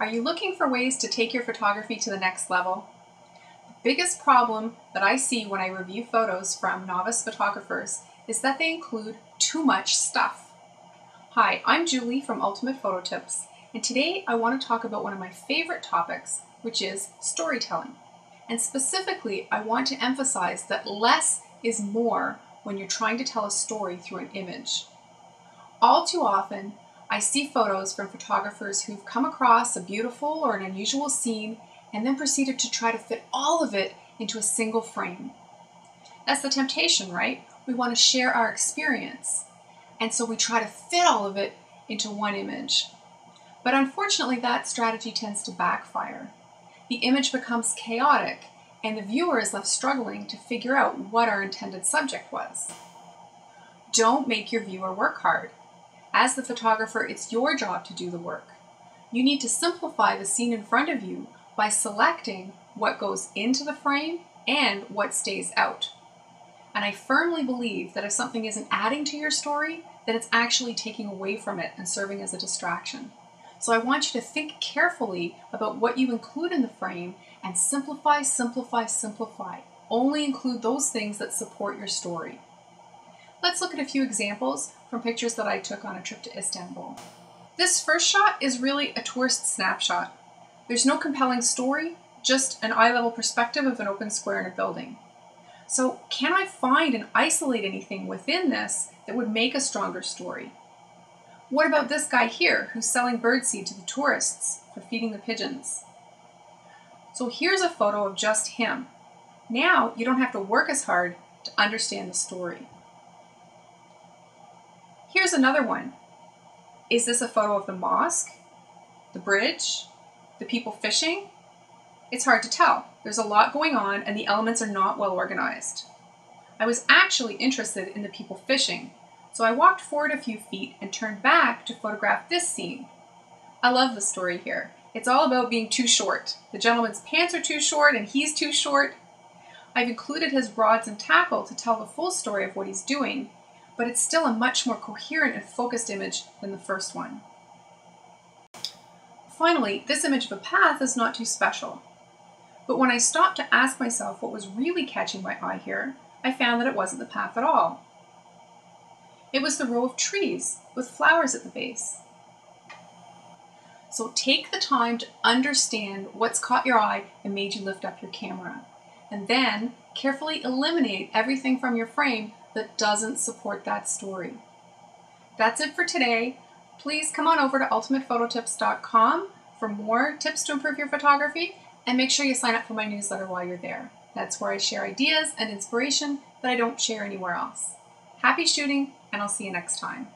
Are you looking for ways to take your photography to the next level? The biggest problem that I see when I review photos from novice photographers is that they include too much stuff. Hi, I'm Julie from Ultimate Photo Tips, and today I want to talk about one of my favorite topics, which is storytelling. And specifically, I want to emphasize that less is more when you're trying to tell a story through an image. All too often, I see photos from photographers who've come across a beautiful or an unusual scene and then proceeded to try to fit all of it into a single frame. That's the temptation, right? We want to share our experience, and so we try to fit all of it into one image. But unfortunately, that strategy tends to backfire. The image becomes chaotic, and the viewer is left struggling to figure out what our intended subject was. Don't make your viewer work hard. As the photographer, it's your job to do the work. You need to simplify the scene in front of you by selecting what goes into the frame and what stays out. And I firmly believe that if something isn't adding to your story, then it's actually taking away from it and serving as a distraction. So I want you to think carefully about what you include in the frame and simplify, simplify, simplify. Only include those things that support your story. Let's look at a few examples from pictures that I took on a trip to Istanbul. This first shot is really a tourist snapshot. There's no compelling story, just an eye-level perspective of an open square in a building. So can I find and isolate anything within this that would make a stronger story? What about this guy here who's selling birdseed to the tourists for feeding the pigeons? So here's a photo of just him. Now you don't have to work as hard to understand the story. Here's another one. Is this a photo of the mosque, the bridge, the people fishing? It's hard to tell. There's a lot going on and the elements are not well organized. I was actually interested in the people fishing, so I walked forward a few feet and turned back to photograph this scene. I love the story here. It's all about being too short. The gentleman's pants are too short and he's too short. I've included his rods and tackle to tell the full story of what he's doing, but it's still a much more coherent and focused image than the first one. Finally, this image of a path is not too special. But when I stopped to ask myself what was really catching my eye here, I found that it wasn't the path at all. It was the row of trees with flowers at the base. So take the time to understand what's caught your eye and made you lift up your camera. And then carefully eliminate everything from your frame that doesn't support that story. That's it for today. Please come on over to ultimatephototips.com for more tips to improve your photography, and make sure you sign up for my newsletter while you're there. That's where I share ideas and inspiration that I don't share anywhere else. Happy shooting, and I'll see you next time.